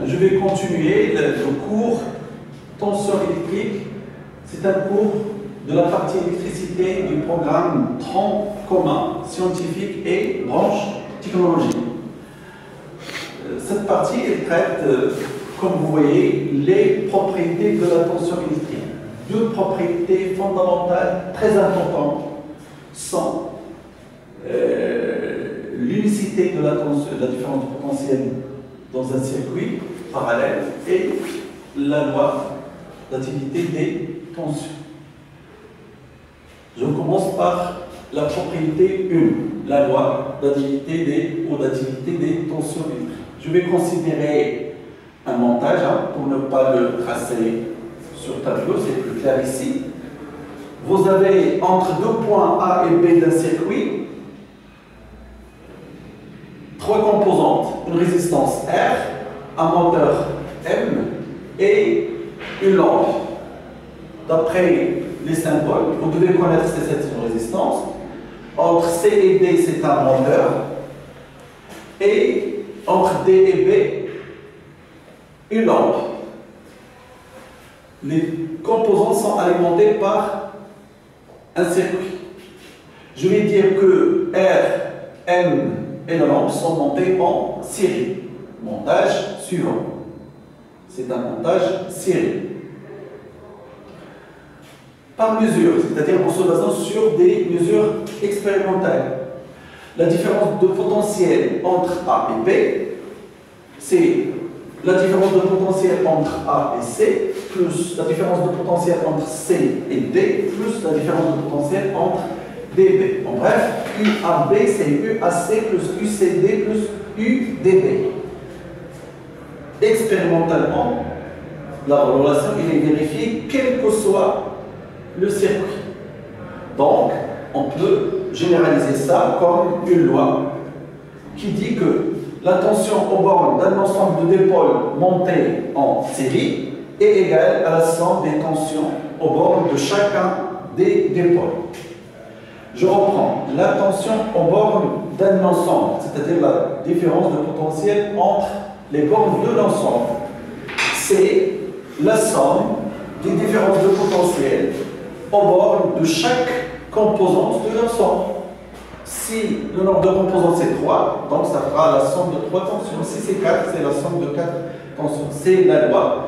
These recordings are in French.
Je vais continuer le cours tension électrique. C'est un cours de la partie électricité du programme tronc commun scientifique et branche technologie. Cette partie elle traite, comme vous voyez, les propriétés de la tension électrique. Deux propriétés fondamentales très importantes sont l'unicité de la tension, la différence de potentiel dans un circuit parallèle et la loi d'activité des tensions. Je commence par la propriété 1, la loi d'activité des tensions électriques. Je vais considérer un montage pour ne pas le tracer sur tableau, c'est plus clair ici. Vous avez entre deux points A et B d'un circuit trois composantes, une résistance R, un moteur M et une lampe. D'après les symboles, vous devez connaître cette résistance. Entre C et D, c'est un moteur. Et entre D et B, une lampe. Les composants sont alimentés par un circuit. Je vais dire que R, M et la lampe sont montés en série. Montage suivant. C'est un montage série. Par mesure, c'est-à-dire en se basant sur des mesures expérimentales. La différence de potentiel entre A et B, c'est la différence de potentiel entre A et C, plus la différence de potentiel entre C et D, plus la différence de potentiel entre D et B. En bref, UAB, c'est UAC plus UCD plus UDB. Expérimentalement, la relation est vérifiée quel que soit le circuit. Donc, on peut généraliser ça comme une loi qui dit que la tension aux bornes d'un ensemble de dipôles montés en série est égale à la somme des tensions aux bornes de chacun des dipôles. Je reprends la tension aux bornes d'un ensemble, c'est-à-dire la différence de potentiel entre les bornes de l'ensemble. C'est la somme des différences de potentiel aux bornes de chaque composante de l'ensemble. Si le nombre de composantes c'est 3, donc ça fera la somme de 3 tensions. Si c'est 4, c'est la somme de 4 tensions. C'est la loi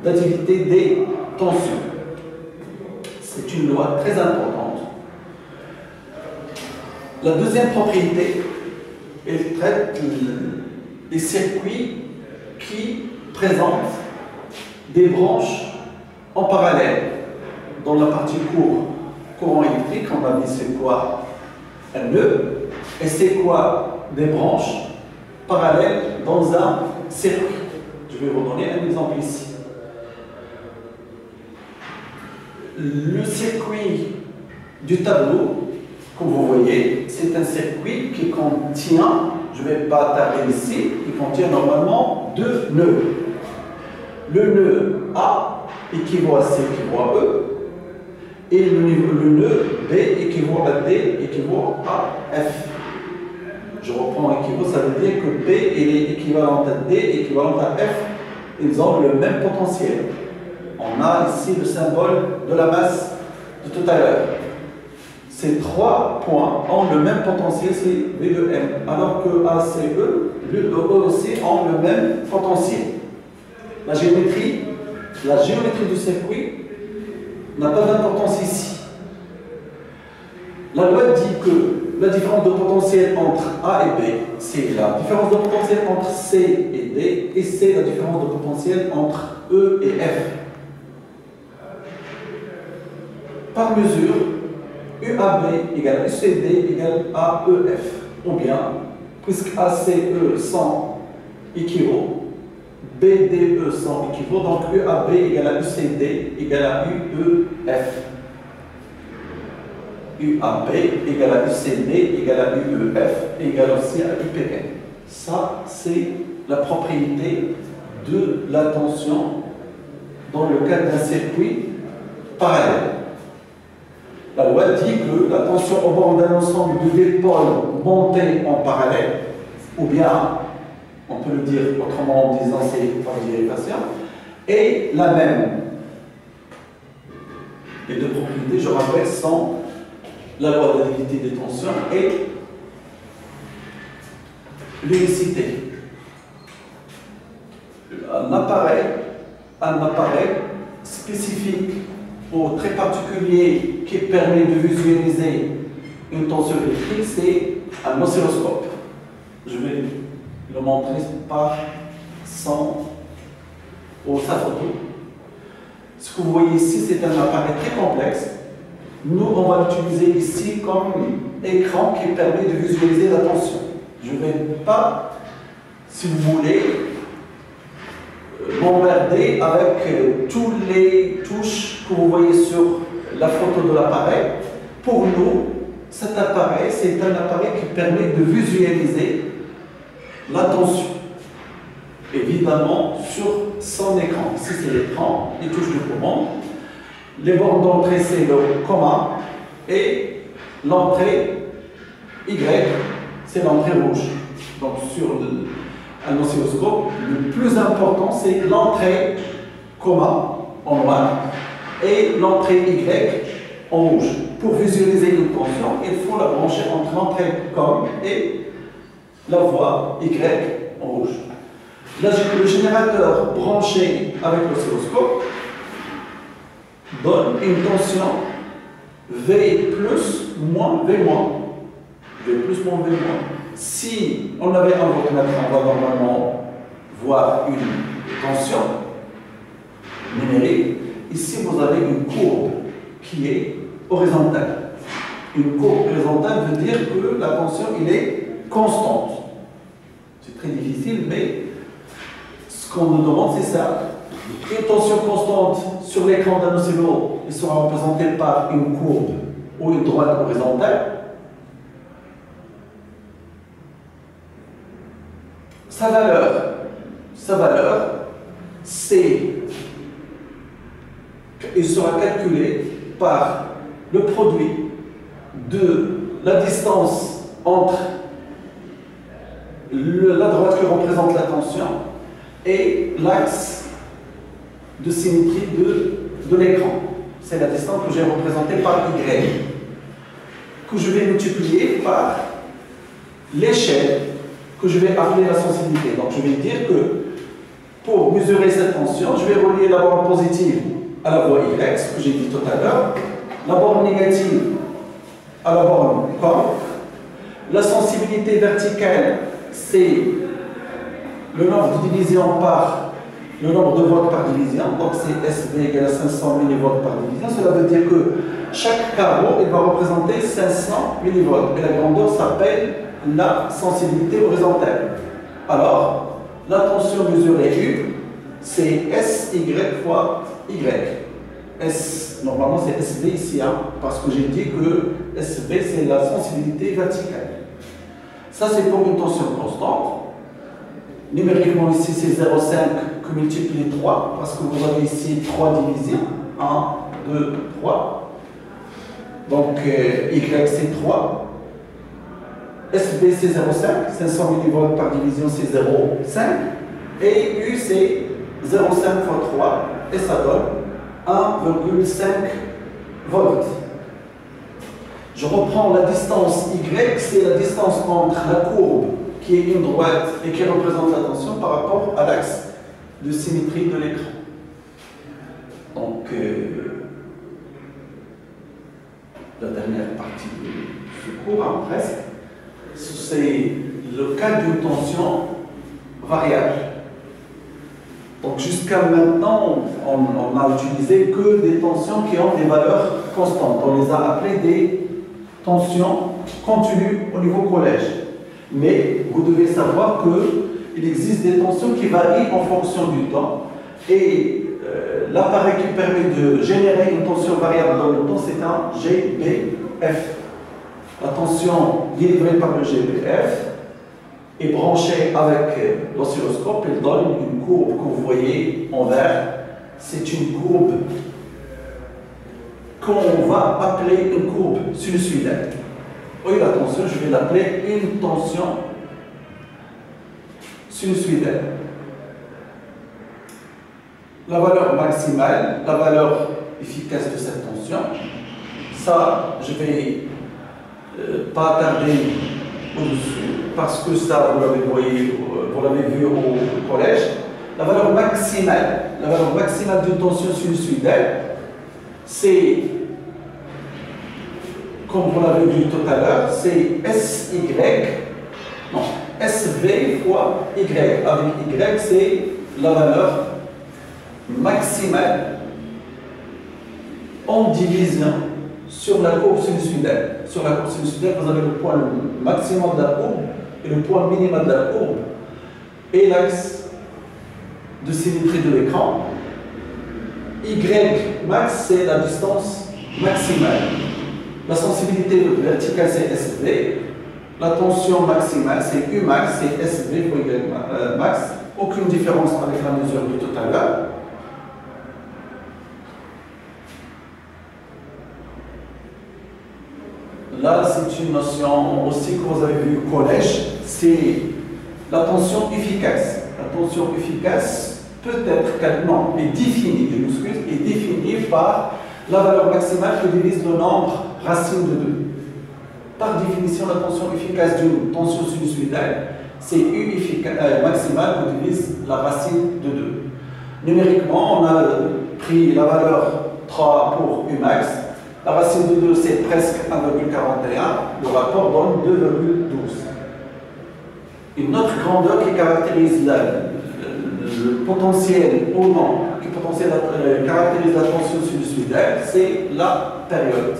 d'activité des tensions. C'est une loi très importante. La deuxième propriété, elle traite des circuits qui présentent des branches en parallèle. Dans la partie courant électrique, on a dit c'est quoi un nœud et c'est quoi des branches parallèles dans un circuit. Je vais vous donner un exemple ici. Le circuit du tableau, comme vous voyez, c'est un circuit qui contient, je ne vais pas tarder ici, qui contient normalement deux nœuds. Le nœud A équivaut à C équivaut à E, et le nœud B équivaut à D équivaut à F. Je reprends équivaut, ça veut dire que B est équivalent à D équivalent à F. Ils ont le même potentiel. On a ici le symbole de la masse de tout à l'heure. Ces trois points ont le même potentiel, c'est V de M, alors que A, C, E, le E aussi ont le même potentiel. La géométrie du circuit n'a pas d'importance ici. La loi dit que la différence de potentiel entre A et B, c'est la différence de potentiel entre C et D, et c'est la différence de potentiel entre E et F. Par mesure, UAB égale UCD égale AEF. Ou bien, puisque ACE sont équivalents, BDE sont équivalents, donc UAB égale à UCD égale à UEF. UAB égale à UCD égale à UEF égale aussi à UPN. Ça, c'est la propriété de la tension dans le cadre d'un circuit parallèle. La loi dit que la tension au bord d'un ensemble de dipôles montés en parallèle, ou bien on peut le dire autrement en disant c'est par dérivation, est la même. Les deux propriétés, je rappelle, sont la loi d'additivité des tensions et l'unicité. Un appareil spécifique ou très particulier qui permet de visualiser une tension électrique, c'est un oscilloscope. Je vais le montrer par sa photo. Ce que vous voyez ici, c'est un appareil très complexe. Nous, on va l'utiliser ici comme écran qui permet de visualiser la tension. Je ne vais pas, si vous voulez, m'emmerder avec toutes les touches que vous voyez sur la photo de l'appareil. Pour nous, cet appareil, c'est un appareil qui permet de visualiser la tension. Évidemment, sur son écran. Ici, c'est l'écran, les touches de commande. Les bornes d'entrée, c'est le commun. Et l'entrée Y, c'est l'entrée rouge. Donc, sur un oscilloscope, le plus important, c'est l'entrée commun en noir et l'entrée Y en rouge. Pour visualiser une tension, il faut la brancher entre l'entrée com et la voie Y en rouge. Là, le générateur branché avec l'oscilloscope donne une tension V plus moins V moins. V plus moins V moins. Si on avait un voltmètre, on va normalement voir une tension numérique. Ici, vous avez une courbe qui est horizontale. Une courbe horizontale veut dire que la tension il est constante. C'est très difficile, mais ce qu'on nous demande, c'est ça. Une tension constante sur l'écran d'un oscillo, il sera représenté par une courbe ou une droite horizontale. Sa valeur, c'est, il sera calculé par le produit de la distance entre la droite qui représente la tension et l'axe de symétrie de l'écran. C'est la distance que j'ai représentée par Y, que je vais multiplier par l'échelle que je vais appeler la sensibilité. Donc je vais dire que pour mesurer cette tension, je vais relier la borne positive à la voie Y, ce que j'ai dit tout à l'heure, la borne négative à la borne com. La sensibilité verticale, c'est le nombre de divisions par le nombre de volts par division. Donc c'est SV égale à 500 mV par division. Cela veut dire que chaque carreau il va représenter 500 mV. Et la grandeur s'appelle la sensibilité horizontale. Alors, la tension mesurée U, c'est SY fois Y. Normalement, c'est SV ici, hein, parce que j'ai dit que SV, c'est la sensibilité verticale. Ça, c'est pour une tension constante. Numériquement, ici, c'est 0,5 que multiplie 3, parce que vous avez ici 3 divisés. 1, 2, 3. Donc, Y, c'est 3. SB, c'est 0,5. 500 mV par division, c'est 0,5. Et U, c'est 0,5 fois 3. Et ça donne 1,5 volts. Je reprends la distance Y, c'est la distance entre la courbe qui est une droite et qui représente la tension par rapport à l'axe de symétrie de l'écran. Donc, la dernière partie de ce cours, hein, presque, c'est le cas d'une tension variable. Donc jusqu'à maintenant, on n'a utilisé que des tensions qui ont des valeurs constantes. On les a appelées des tensions continues au niveau collège. Mais vous devez savoir qu'il existe des tensions qui varient en fonction du temps. Et l'appareil qui permet de générer une tension variable dans le temps, c'est un GBF. La tension délivrée par le GBF est branchée avec l'oscilloscope. Elle donne une courbe que vous voyez en vert. C'est une courbe qu'on va appeler une courbe sinusoïdale. Oui, la tension, je vais l'appeler une tension sinusoïdale. La valeur maximale, la valeur efficace de cette tension, ça, je vais pas tarder au-dessus, parce que ça, vous l'avez vu au collège. La valeur maximale d'une tension sinusoïdale, c'est, comme vous l'avez vu tout à l'heure, c'est SY, non, SV fois Y. Avec Y, c'est la valeur maximale en division sur la courbe sinusoïdale. Sur la courbe sinusoïdale, vous avez le point maximum de la courbe et le point minimum de la courbe et l'axe de symétrie de l'écran. Y max, c'est la distance maximale. La sensibilité verticale, c'est SV. La tension maximale, c'est U max, c'est SV fois Y max. Aucune différence avec la mesure de tout à l'heure. Là, c'est une notion aussi que vous avez vue au collège, c'est la tension efficace. La tension efficace peut être, non, est définie, je m'excuse, est définie par la valeur maximale que divise le nombre racine de 2. Par définition, la tension efficace d'une tension sinusoïdale, c'est U maximale que divise la racine de 2. Numériquement, on a pris la valeur 3 pour U max. La racine de 2, c'est presque 1,41. Le rapport donne 2,12. Une autre grandeur qui caractérise le potentiel ou non, qui caractérise la tension sinusoïdale, c'est la période.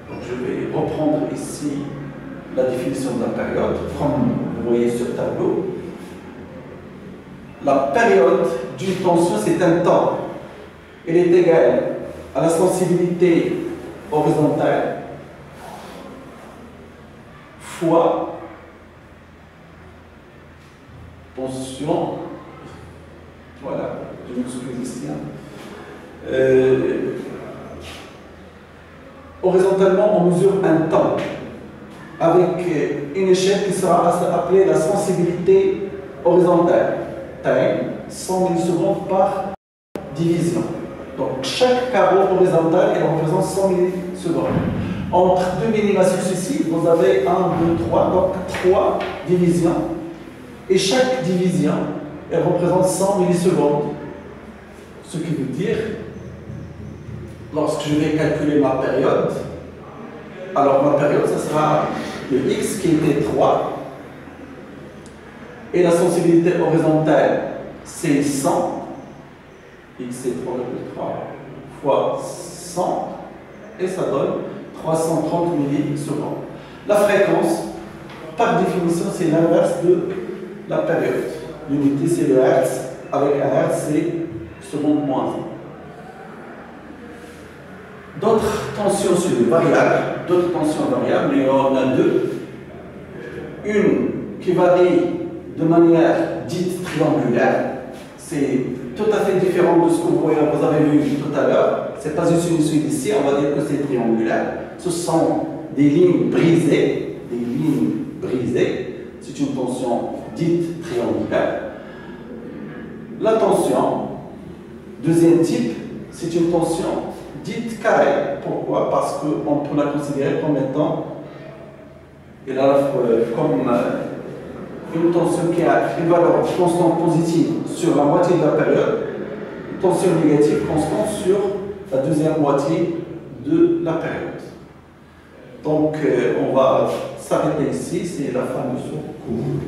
Donc je vais reprendre ici la définition de la période, comme vous voyez sur le tableau. La période d'une tension, c'est un temps. Elle est égale à la sensibilité horizontale fois tension, voilà, je m'excuse ici. Horizontalement, on mesure un temps avec une échelle qui sera appelée la sensibilité horizontale. Time, 100 millisecondes par division. Donc chaque carreau horizontal, il représente 100 millisecondes. Entre deux minima successifs, vous avez 1, 2, 3, donc 3 divisions. Et chaque division, elle représente 100 millisecondes. Ce qui veut dire, lorsque je vais calculer ma période, alors ma période, ce sera le x qui était 3. Et la sensibilité horizontale, c'est 100. X c'est 3,3 fois 100 et ça donne 330 millisecondes. La fréquence, par définition, c'est l'inverse de la période. L'unité c'est le Hertz, avec un Hertz c'est seconde moins 1. D'autres tensions sur les variables, mais on a deux. Une qui varie de manière dite triangulaire, c'est tout à fait différent de ce que vous avez vu tout à l'heure. Ce n'est pas une sinusoïde ici, on va dire que c'est triangulaire. Ce sont des lignes brisées. C'est une tension dite triangulaire. La tension, deuxième type, c'est une tension dite carrée. Pourquoi? Parce qu'on peut la considérer comme étant comme une tension qui a une valeur constante positive sur la moitié de la période, une tension négative constante sur la deuxième moitié de la période. Donc, on va s'arrêter ici, c'est la fin de ce cours.